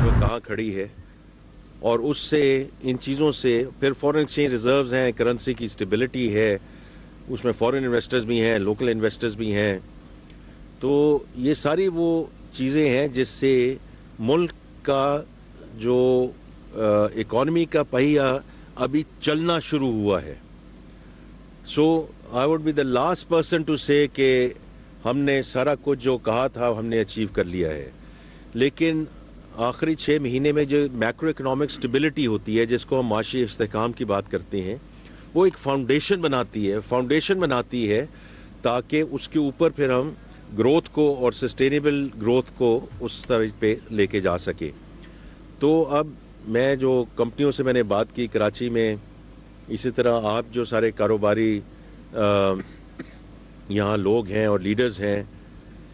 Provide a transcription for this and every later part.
وقت کہاں کھڑی ہے, اور اس سے ان چیزوں سے پھر فورن ایکسچینج ریزروز ہیں, کرنسی کی اسٹیبلٹی ہے, اس میں فورن انویسٹرز بھی ہیں, لوکل انویسٹرز بھی ہیں. تو یہ ساری وہ چیزیں ہیں جس سے ملک کا جو اکانومی کا پہیہ ابھی چلنا شروع ہوا ہے. So I would be the last person to say کہ ہم نے سارا کچھ جو کہا تھا ہم نے اچیو کر لیا ہے, لیکن آخری 6 مہینے میں جو میکرو اکنامک اسٹیبلٹی ہوتی ہے, جس کو ہم معاشی استحکام کی بات کرتے ہیں, وہ ایک فاؤنڈیشن بناتی ہے تاکہ اس کے اوپر پھر ہم گروتھ کو اور سسٹینیبل گروتھ کو اس طرح پہ لے کے جا سکیں. تو اب میں جو کمپنیوں سے میں نے بات کی کراچی میں, اسی طرح آپ جو سارے کاروباری یہاں لوگ ہیں اور لیڈرز ہیں,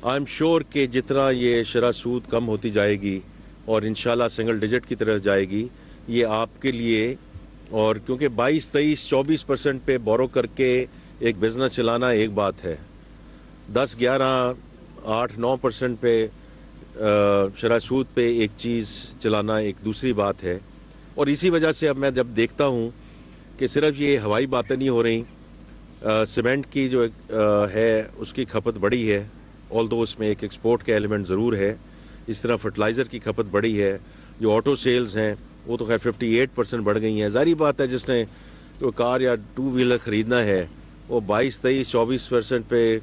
آئی ایم شیور کہ جتنا یہ شرح سود کم ہوتی جائے گی اور انشاءاللہ سنگل ڈیجٹ کی طرف جائے گی, یہ آپ کے لیے, اور کیونکہ 22, 23, 24% پہ بورو کر کے ایک بزنس چلانا ایک بات ہے, 10, 11, 8, 9% پہ شرح سود پہ ایک چیز چلانا ایک دوسری بات ہے. اور اسی وجہ سے اب میں جب دیکھتا ہوں کہ صرف یہ ہوائی باتیں نہیں ہو رہی, سیمنٹ کی جو ہے اس کی کھپت بڑی ہے, آلدو اس میں ایک ایکسپورٹ کا ایلیمنٹ ضرور ہے. اس طرح فرٹیلائزر کی کھپت بڑی ہے, جو آٹو سیلز ہیں وہ تو خیر 58% بڑھ گئی ہیں. ظاہری بات ہے جس نے جو کار یا 2 ویلر خریدنا ہے وہ 22, 23, 24% پہ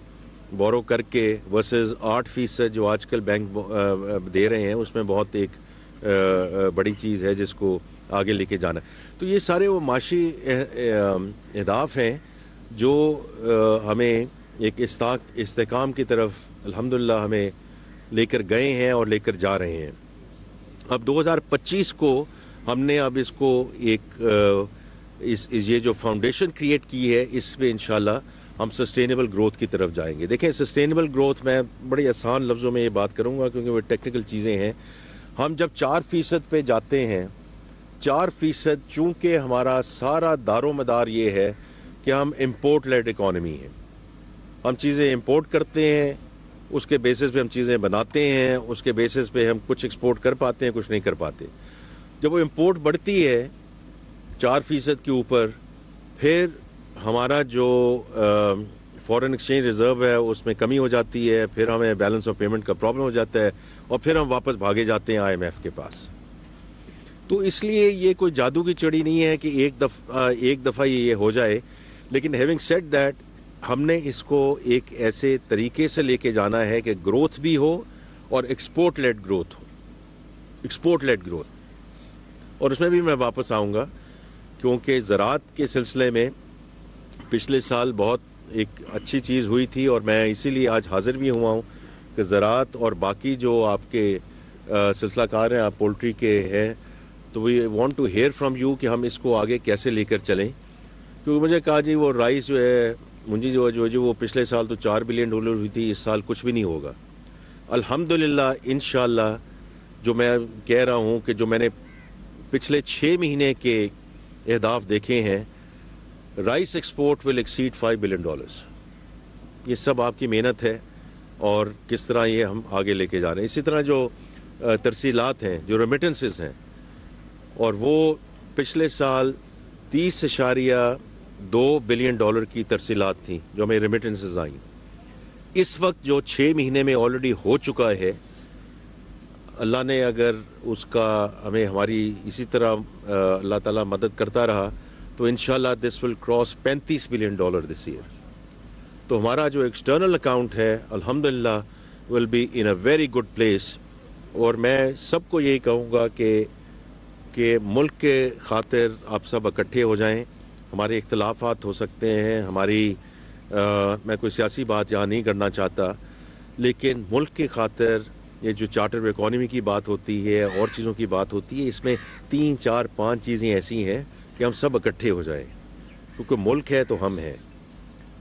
بورو کر کے ورسز 8% جو آج کل بینک دے رہے ہیں, اس میں بہت ایک بڑی چیز ہے جس کو آگے لے کے جانا. تو یہ سارے وہ معاشی اہداف ہیں جو ہمیں ایک استحکام کی طرف الحمدللہ ہمیں لے کر گئے ہیں اور لے کر جا رہے ہیں. اب 2025 کو ہم نے اب اس کو ایک یہ جو فاؤنڈیشن کریٹ کی ہے, اس پہ انشاءاللہ ہم سسٹینیبل گروتھ کی طرف جائیں گے. دیکھیں سسٹینیبل گروتھ میں بڑی آسان لفظوں میں یہ بات کروں گا کیونکہ وہ ٹیکنیکل چیزیں ہیں. ہم جب 4% پہ جاتے ہیں, 4% چونکہ ہمارا سارا دار و مدار یہ ہے کہ ہم امپورٹ لیڈ اکانومی ہیں, ہم چیزیں امپورٹ کرتے ہیں, اس کے بیسس پہ ہم چیزیں بناتے ہیں, اس کے بیسس پہ ہم کچھ ایکسپورٹ کر پاتے ہیں, کچھ نہیں کر پاتے. جب وہ امپورٹ بڑھتی ہے 4% کے اوپر, پھر ہمارا جو فورن ایکسچینج ریزرو ہے اس میں کمی ہو جاتی ہے, پھر ہمیں بیلنس آف پیمنٹ کا پرابلم ہو جاتا ہے, اور پھر ہم واپس بھاگے جاتے ہیں IMF کے پاس. تو اس لیے یہ کوئی جادو کی چڑی نہیں ہے کہ ایک دفعہ یہ ہو جائے. لیکن ہیونگ سیڈ دیٹ, ہم نے اس کو ایک ایسے طریقے سے لے کے جانا ہے کہ گروتھ بھی ہو اور ایکسپورٹ لیڈ گروتھ ہو, ایکسپورٹ لیڈ گروتھ. اور اس میں بھی میں واپس آؤں گا کیونکہ زراعت کے سلسلے میں پچھلے سال بہت ایک اچھی چیز ہوئی تھی, اور میں اسی لیے آج حاضر بھی ہوا ہوں کہ زراعت اور باقی جو آپ کے سلسلہ کار ہیں, آپ پولٹری کے ہیں, تو we want to hear from you کہ ہم اس کو آگے کیسے لے کر چلیں. کیونکہ مجھے کہا جی وہ رائس جو ہے منجی جو وہ پچھلے سال تو $4 بلین ہوئی تھی, اس سال کچھ بھی نہیں ہوگا. الحمدللہ انشاءاللہ جو میں کہہ رہا ہوں کہ جو میں نے پچھلے 6 مہینے کے اہداف دیکھے ہیں, رائس ایکسپورٹ ول ایکسیڈ $5 بلین. یہ سب آپ کی محنت ہے اور کس طرح یہ ہم آگے لے کے جا رہے ہیں. اسی طرح جو ترسیلات ہیں, جو ریمیٹنسز ہیں, اور وہ پچھلے سال $30.2 بلین کی ترسیلات تھیں جو ہمیں ریمیٹنسز آئیں. اس وقت جو 6 مہینے میں آلریڈی ہو چکا ہے, اللہ نے اگر اس کا ہمیں ہماری اسی طرح اللہ تعالیٰ مدد کرتا رہا تو انشاءاللہ this will cross $35 billion this year. تو ہمارا جو ایکسٹرنل اکاؤنٹ ہے الحمدللہ will be in a very good place. اور میں سب کو یہی کہوں گا کہ ملک کے خاطر آپ سب اکٹھے ہو جائیں. ہمارے اختلافات ہو سکتے ہیں, ہماری میں کوئی سیاسی بات یہاں نہیں کرنا چاہتا, لیکن ملک کی خاطر یہ جو چارٹر اکانومی کی بات ہوتی ہے اور چیزوں کی بات ہوتی ہے, اس میں 3, 4, 5 چیزیں ایسی ہیں کہ ہم سب اکٹھے ہو جائیں, کیونکہ ملک ہے تو ہم ہیں.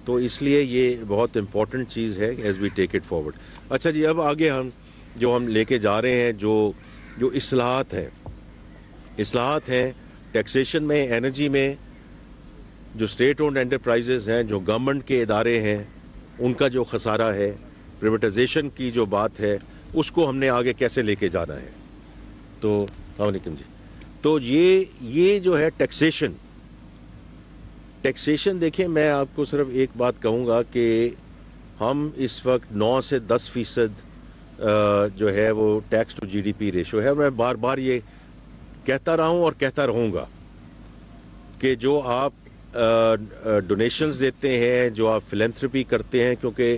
تو اس لیے یہ بہت امپورٹنٹ چیز ہے as we take it forward. اچھا جی, اب آگے ہم لے کے جا رہے ہیں جو اصلاحات ہیں ٹیکسیشن میں, انرجی میں, جو اسٹیٹ اونڈ انٹرپرائزز ہیں, جو گورنمنٹ کے ادارے ہیں, ان کا جو خسارہ ہے, پریویٹائزیشن کی جو بات ہے, اس کو ہم نے آگے کیسے لے کے جانا ہے. تو السلام علیکم جی. تو یہ جو ہے ٹیکسیشن دیکھیں, میں آپ کو صرف ایک بات کہوں گا کہ ہم اس وقت 9 سے 10% جو ہے وہ tax to G D P ratio ہے. میں بار بار یہ کہتا رہا ہوں اور کہتا رہوں گا کہ جو آپ ڈونیشنز دیتے ہیں, جو آپ فلینتھرپی کرتے ہیں, کیونکہ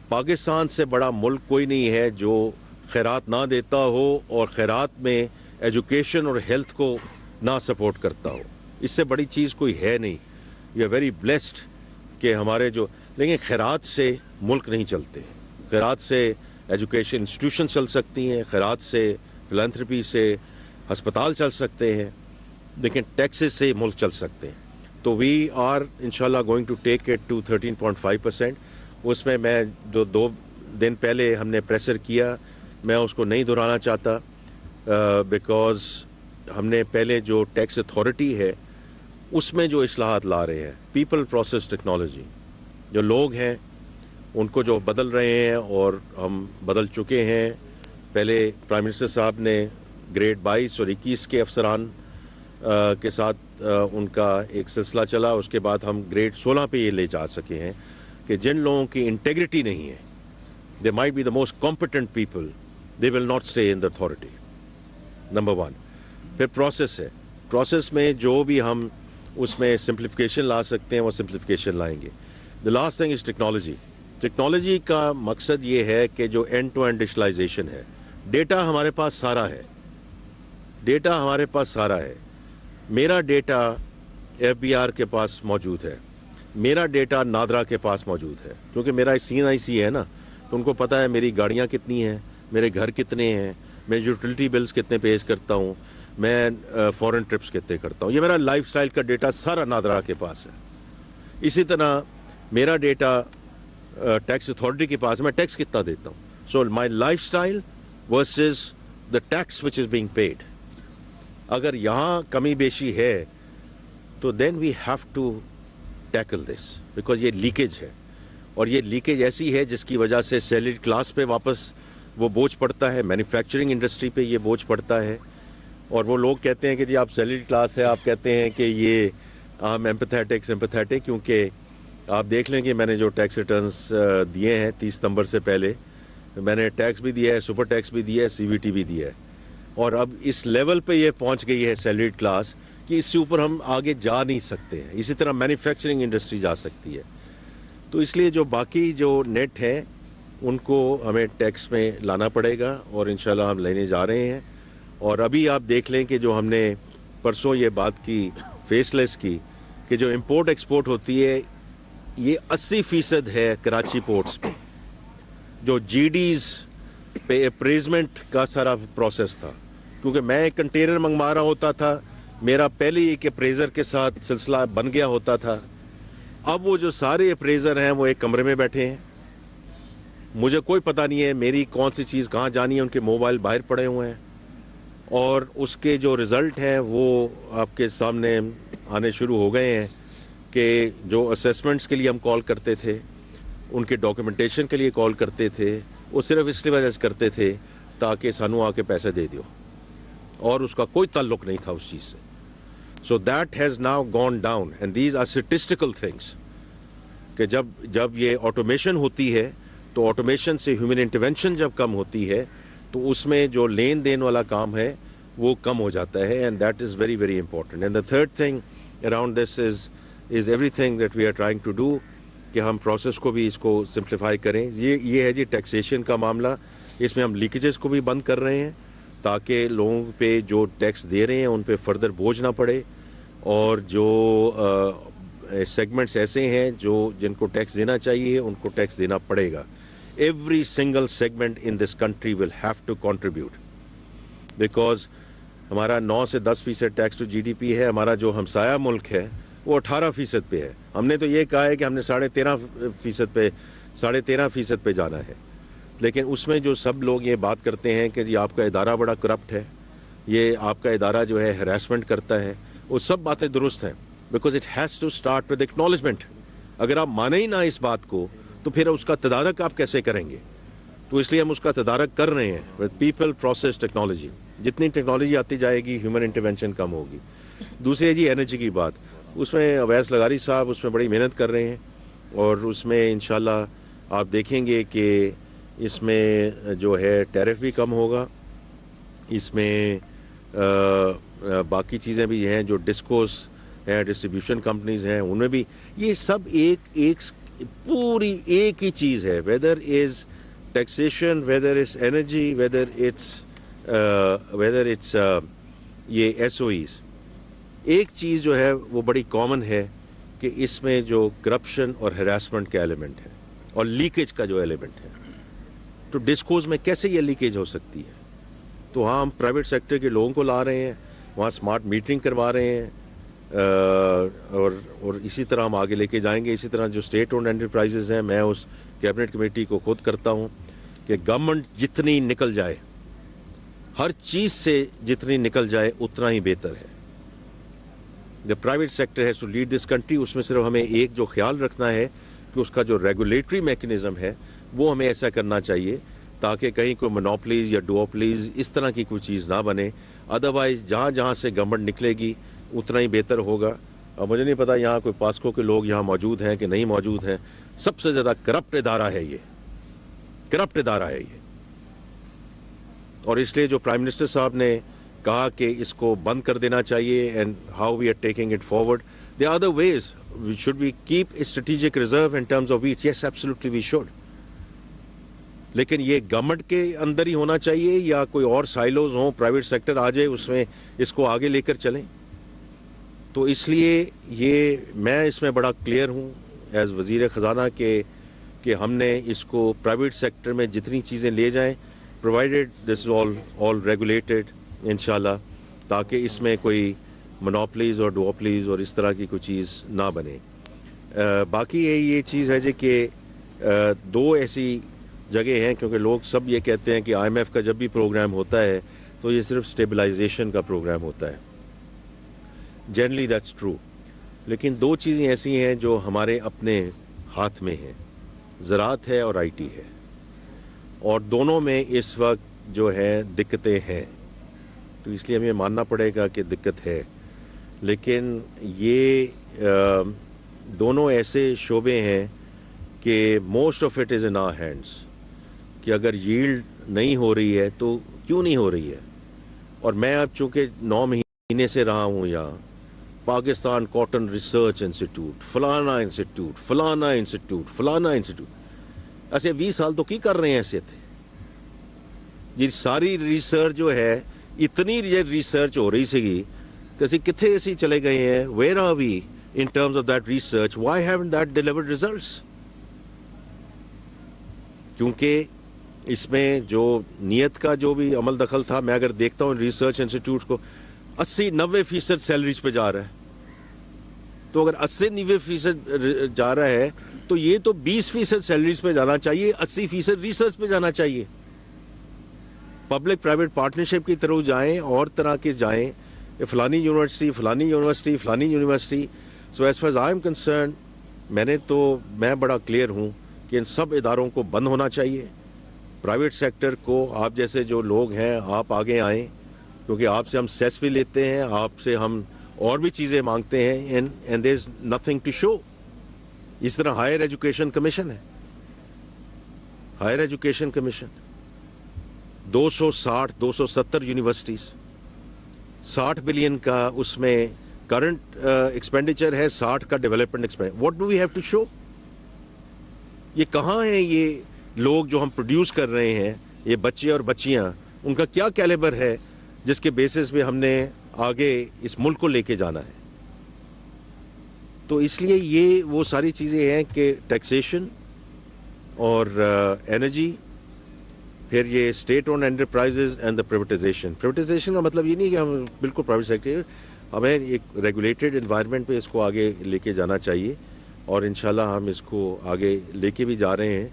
پاکستان سے بڑا ملک کوئی نہیں ہے جو خیرات نہ دیتا ہو اور خیرات میں ایجوکیشن اور ہیلتھ کو نہ سپورٹ کرتا ہو. اس سے بڑی چیز کوئی ہے نہیں. وی آر ویری بلیسڈ کہ ہمارے جو, لیکن خیرات سے ملک نہیں چلتے. خیرات سے ایجوکیشن انسٹیٹیوشن چل سکتی ہیں, خیرات سے فلینتھرپی سے ہسپتال چل سکتے ہیں, لیکن ٹیکسز سے ملک چل سکتے ہیں. تو وی آر انشاءاللہ going to take it to 13.5%. اس میں جو 2 دن پہلے ہم نے پریسر کیا, میں اس کو نہیں دہرانا چاہتا, بیکاز ہم نے پہلے جو ٹیکس اتھارٹی ہے اس میں جو اصلاحات لا رہے ہیں, پیپل پروسیس ٹیکنالوجی, جو لوگ ہیں ان کو جو بدل رہے ہیں اور ہم بدل چکے ہیں. پہلے پرائم منسٹر صاحب نے گریڈ 22 اور 21 کے افسران کے ساتھ ان کا ایک سلسلہ چلا. اس کے بعد ہم گریڈ 16 پہ یہ لے جا سکے ہیں کہ جن لوگوں کی انٹیگریٹی نہیں ہے, they might be the most competent people, they will not stay in the authority. Number 1. پھر پروسیس ہے, پروسیس میں جو بھی ہم اس میں سمپلیفیکیشن لا سکتے ہیں وہ سمپلیفیکیشن لائیں گے. The last thing is technology. Technology کا مقصد یہ ہے کہ جو اینڈ ٹو اینڈ ڈیجیٹلائزیشن ہے, ڈیٹا ہمارے پاس سارا ہے, ڈیٹا ہمارے پاس سارا ہے. میرا ڈیٹا ایف بی آر کے پاس موجود ہے, میرا ڈیٹا نادرا کے پاس موجود ہے, کیونکہ میرا CNIC ہے نا, تو ان کو پتا ہے میری گاڑیاں کتنی ہیں, میرے گھر کتنے ہیں, میں یوٹیلٹی بلز کتنے پیش کرتا ہوں, میں فورن ٹرپس کتنے کرتا ہوں. یہ میرا لائف سٹائل کا ڈیٹا سارا نادرا کے پاس ہے. اسی طرح میرا ڈیٹا ٹیکس اتھارٹی کے پاس ہے, میں ٹیکس کتنا دیتا ہوں. So my lifestyle versus the tax which is being paid. اگر یہاں کمی بیشی ہے تو then we have to tackle this, because یہ لیکیج ہے, اور یہ لیکیج ایسی ہے جس کی وجہ سے سیلریڈ کلاس پہ واپس وہ بوجھ پڑتا ہے, مینوفیکچرنگ انڈسٹری پہ یہ بوجھ پڑتا ہے. اور وہ لوگ کہتے ہیں کہ جی آپ سیلریڈ کلاس ہے, آپ کہتے ہیں کہ یہ ہم ایمپیتھیٹک, کیونکہ آپ دیکھ لیں کہ میں نے جو ٹیکس ریٹرنز دیے ہیں 30 ستمبر سے پہلے, میں نے ٹیکس بھی دیا ہے, سپر ٹیکس بھی دیا ہے, CVT بھی دیا ہے, اور اب اس لیول پہ یہ پہنچ گئی ہے سیلریڈ کلاس کہ اس سے اوپر ہم آگے جا نہیں سکتے ہیں. اسی طرح مینوفیکچرنگ انڈسٹری جا سکتی ہے. تو اس لیے جو باقی جو نیٹ ہیں ان کو ہمیں ٹیکس میں لانا پڑے گا, اور انشاءاللہ ہم لینے جا رہے ہیں. اور ابھی آپ دیکھ لیں کہ جو ہم نے پرسوں یہ بات کی فیس لیس کی کہ جو امپورٹ ایکسپورٹ ہوتی ہے یہ 80% ہے کراچی پورٹس پہ. جو GDs پہ اپریزمنٹ کا سارا پروسیس تھا, کیونکہ میں ایک کنٹینر منگوا رہا ہوتا تھا, میرا پہلے ایک اپریزر کے ساتھ سلسلہ بن گیا ہوتا تھا. اب وہ جو سارے اپریزر ہیں وہ ایک کمرے میں بیٹھے ہیں, مجھے کوئی پتہ نہیں ہے میری کون سی چیز کہاں جانی ہے, ان کے موبائل باہر پڑے ہوئے ہیں, اور اس کے جو رزلٹ ہیں وہ آپ کے سامنے آنے شروع ہو گئے ہیں کہ جو اسیسمنٹس کے لیے ہم کال کرتے تھے, ان کے ڈاکیومنٹیشن کے لیے کال کرتے تھے, وہ صرف اس لیے وجہ سے کرتے تھے تاکہ سانو آ کے پیسے دے دیو, اور اس کا کوئی تعلق نہیں تھا اس چیز سے. So that has now gone down, and these are statistical things کہ جب یہ آٹومیشن ہوتی ہے تو آٹومیشن سے ہیومن انٹرونشن جب کم ہوتی ہے تو اس میں جو لین دین والا کام ہے وہ کم ہو جاتا ہے, and that is very very important. And the third thing around this is everything that we are trying to do کہ ہم پروسیس کو بھی اس کو سمپلیفائی کریں. یہ ہے جی ٹیکسیشن کا معاملہ. اس میں ہم لیکیجز کو بھی بند کر رہے ہیں تاکہ لوگوں پہ جو ٹیکس دے رہے ہیں ان پہ فردر بوجھ نہ پڑے, اور جو سیگمنٹس ایسے ہیں جن کو ٹیکس دینا چاہیے ان کو ٹیکس دینا پڑے گا. Every single segment in this country will have to contribute, because ہمارا 9 سے 10% ٹیکس ٹو GDP ہے. ہمارا جو ہمسایہ ملک ہے وہ 18% پہ ہے. ہم نے تو یہ کہا ہے کہ ہم نے 13.5% پہ جانا ہے, لیکن اس میں جو سب لوگ یہ بات کرتے ہیں کہ جی آپ کا ادارہ بڑا کرپٹ ہے, یہ آپ کا ادارہ جو ہے ہراسمنٹ کرتا ہے, وہ سب باتیں درست ہیں, because it has to start with acknowledgement. اگر آپ مانیں ہی نہ اس بات کو تو پھر اس کا تدارک آپ کیسے کریں گے؟ تو اس لیے ہم اس کا تدارک کر رہے ہیں with people, process, technology. جتنی ٹیکنالوجی آتی جائے گی ہیومن انٹرونشن کم ہوگی. دوسری ہے جی انرجی کی بات. اس میں اویس لغاری صاحب اس میں بڑی محنت کر رہے ہیں اور اس میں انشاءاللہ آپ دیکھیں گے کہ اس میں جو ہے ٹیرف بھی کم ہوگا. اس میں باقی چیزیں بھی ہیں جو ڈسکوز ہیں, ڈسٹریبیوشن کمپنیز ہیں, ان میں بھی یہ سب ایک پوری ایک ہی چیز ہے. Whether is taxation, whether is energy, whether it's یہ ایس او ایز, ایک چیز جو ہے وہ بڑی کامن ہے کہ اس میں جو کرپشن اور ہراسمنٹ کا ایلیمنٹ ہے اور لیکیج کا جو ایلیمنٹ ہے. تو ڈسکوز میں کیسے یہ لیکیج ہو سکتی ہے؟ تو ہاں ہم پرائیویٹ سیکٹر کے لوگوں کو لا رہے ہیں, وہاں اسمارٹ میٹرنگ کروا رہے ہیں, اور اسی طرح ہم آگے لے کے جائیں گے. اسی طرح جو اسٹیٹ اونڈ انٹرپرائزز ہیں, میں اس کیبنٹ کمیٹی کو خود کرتا ہوں کہ گورنمنٹ جتنی نکل جائے, ہر چیز سے جتنی نکل جائے اتنا ہی بہتر ہے. The private sector has to lead this country. اس میں صرف ہمیں ایک جو خیال رکھنا ہے کہ اس کا جو ریگولیٹری میکنزم ہے وہ ہمیں ایسا کرنا چاہیے تاکہ کہیں کوئی مونوپلیز یا ڈوپلیز اس طرح کی کوئی چیز نہ بنے. ادروائز جہاں سے گورنمنٹ نکلے گی اتنا ہی بہتر ہوگا. اور مجھے نہیں پتا یہاں کوئی پاسکو کے لوگ یہاں موجود ہیں کہ نہیں موجود ہیں. سب سے زیادہ کرپٹ ادارہ ہے یہ, کرپٹ ادارہ ہے یہ. اور اس لیے جو پرائم منسٹر صاحب نے کہا کہ اس کو بند کر دینا چاہیے, and how we are taking it forward, there are other ways. Should we keep a strategic reserve in terms of wheat? Yes, absolutely we should. لیکن یہ گورنمنٹ کے اندر ہی ہونا چاہیے یا کوئی اور سائلوز ہوں, پرائیویٹ سیکٹر آ جائے اس میں اس کو آگے لے کر چلیں. تو اس لیے یہ میں اس میں بڑا کلیئر ہوں ایز وزیر خزانہ کہ ہم نے اس کو پرائیویٹ سیکٹر میں جتنی چیزیں لے جائیں, پرووائڈیڈ دس از آل ریگولیٹڈ انشاءاللہ, تاکہ اس میں کوئی مونوپلیز اور ڈوپلیز اور اس طرح کی کوئی چیز نہ بنے. باقی یہ چیز ہے جی کہ دو ایسی جگہ ہیں, کیونکہ لوگ سب یہ کہتے ہیں کہ آئی ایم ایف کا جب بھی پروگرام ہوتا ہے تو یہ صرف اسٹیبلائزیشن کا پروگرام ہوتا ہے. جنرلی دیٹس ٹرو, لیکن دو چیزیں ایسی ہیں جو ہمارے اپنے ہاتھ میں ہیں, زراعت ہے اور آئی ٹی ہے, اور دونوں میں اس وقت جو ہے دقتیں ہیں. تو اس لیے ہمیں ماننا پڑے گا کہ دقت ہے, لیکن یہ دونوں ایسے شعبے ہیں کہ most of it is in our hands, کہ اگر ییلڈ نہیں ہو رہی ہے تو کیوں نہیں ہو رہی ہے. اور میں اب چونکہ 9 مہینے سے رہا ہوں یہاں, پاکستان کاٹن ریسرچ انسٹیٹیوٹ, فلانا انسٹیٹیوٹ, فلانا انسٹیٹیوٹ, فلانا انسٹیٹیوٹ, ایسے 20 سال تو کی کر رہے ہیں ایسے تھے. یہ ساری ریسرچ جو ہے, اتنی ریسرچ ہو رہی سیگی تو اسی کتنے ایسی چلے گئے ہیں. Where are we in terms of that research? Why haven't that delivered results? کیونکہ اس میں جو نیت کا جو بھی عمل دخل تھا, میں اگر دیکھتا ہوں ریسرچ انسٹیٹیوٹ کو 80-90% سیلریز پہ جا رہا ہے. تو اگر 80-90% جا رہا ہے تو یہ تو 20% سیلریز پہ جانا چاہیے, 80% ریسرچ پہ جانا چاہیے. پبلک پرائیویٹ پارٹنرشپ کی طرف جائیں, اور طرح کے جائیں, فلانی یونیورسٹی, فلانی یونیورسٹی, فلانی university. So as far as I am concern, میں بڑا کلیئر ہوں کہ ان سب اداروں کو بند ہونا چاہیے. پرائیویٹ سیکٹر کو, آپ جیسے جو لوگ ہیں آپ آگے آئیں, کیونکہ آپ سے ہم سیس بھی لیتے ہیں, آپ سے ہم اور بھی چیزیں مانگتے ہیں, and there is nothing to show. اس طرح ہائر ایجوکیشن کمیشن ہے, Higher Education Commission 270 universities, 60 billion کا اس میں کرنٹ ایکسپینڈیچر ہے, 60 کا development expenditure. What do we have to show? یہ کہاں ہیں یہ لوگ جو ہم پروڈیوس کر رہے ہیں, یہ بچے اور بچیاں, ان کا کیا کیلیبر ہے جس کے بیسس پہ ہم نے آگے اس ملک کو لے کے جانا ہے؟ تو اس لیے یہ وہ ساری چیزیں ہیں کہ ٹیکسیشن اور انرجی, پھر یہ state owned enterprises and the privatisation. Privatisation کا مطلب یہ نہیں کہ ہم بالکل پرائیویٹ سیکٹر, ہمیں ایک ریگولیٹڈ انوائرمنٹ پہ اس کو آگے لے کے جانا چاہیے, اور انشاءاللہ ہم اس کو آگے لے کے بھی جا رہے ہیں.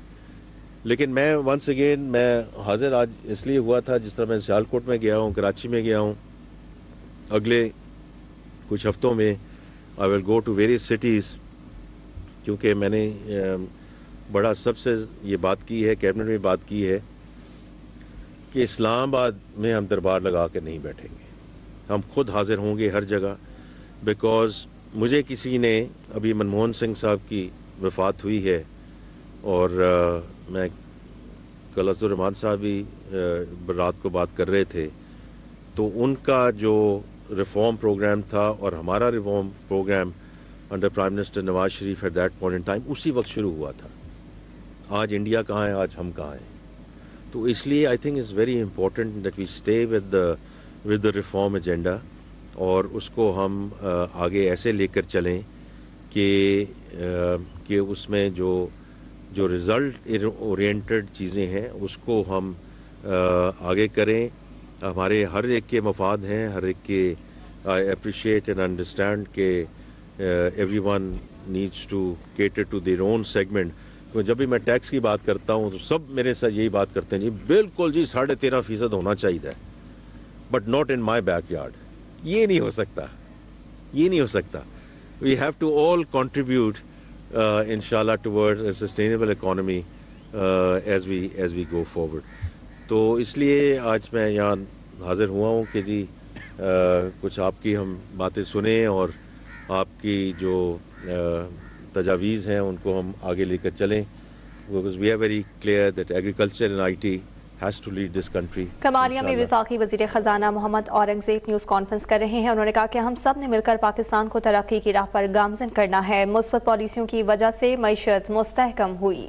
لیکن میں ونس اگین میں حاضر آج اس لیے ہوا تھا, جس طرح میں سیالکوٹ میں گیا ہوں, کراچی میں گیا ہوں, اگلے کچھ ہفتوں میں آئی ول گو ٹو ویریس سٹیز, کیونکہ میں نے بڑا سب سے یہ بات کی ہے, کیبنٹ میں بات کی ہے کہ اسلام آباد میں ہم دربار لگا کے نہیں بیٹھیں گے, ہم خود حاضر ہوں گے ہر جگہ. بیکاز مجھے کسی نے, ابھی منموہن سنگھ صاحب کی وفات ہوئی ہے, اور میں کل عبد الرحمان صاحب بھی رات کو بات کر رہے تھے, تو ان کا جو ریفارم پروگرام تھا اور ہمارا reform programme under prime minister Nawaz Sharif at that point in time اسی وقت شروع ہوا تھا. آج انڈیا کہاں ہے, آج ہم کہاں ہیں. تو اس لیے I think it's very important that we stay with the reform agenda, اور اس کو ہم آگے ایسے لے کر چلیں کہ اس میں جو رزلٹ اورینٹڈ چیزیں ہیں اس کو ہم آگے کریں. ہمارے ہر ایک کے مفاد ہیں, ہر ایک کے آئی اپریشیٹ اینڈ انڈرسٹینڈ کہ everyone needs to cater to their own segment. جب بھی میں ٹیکس کی بات کرتا ہوں تو سب میرے ساتھ یہی بات کرتے ہیں, جی بالکل جی 13.5% ہونا چاہیے, but not in my backyard. یہ نہیں ہو سکتا, یہ نہیں ہو سکتا. We have to all contribute انشاءاللہ toward a sustainable economy as we go forward. تو اس لیے آج میں یہاں حاضر ہوا ہوں کہ جی کچھ آپ کی ہم باتیں سنیں اور آپ کی جو تجاویز ہیں ان کو ہم آگے لے کر چلیں. Because we are very clear that agriculture and IT has to lead this country. Kamalia میں وفاقی وزیر خزانہ محمد اورنگزیب نیوز کانفرنس کر رہے ہیں. انہوں نے کہا کہ ہم سب نے مل کر پاکستان کو ترقی کی راہ پر گامزن کرنا ہے. مثبت پالیسیوں کی وجہ سے معیشت مستحکم ہوئی.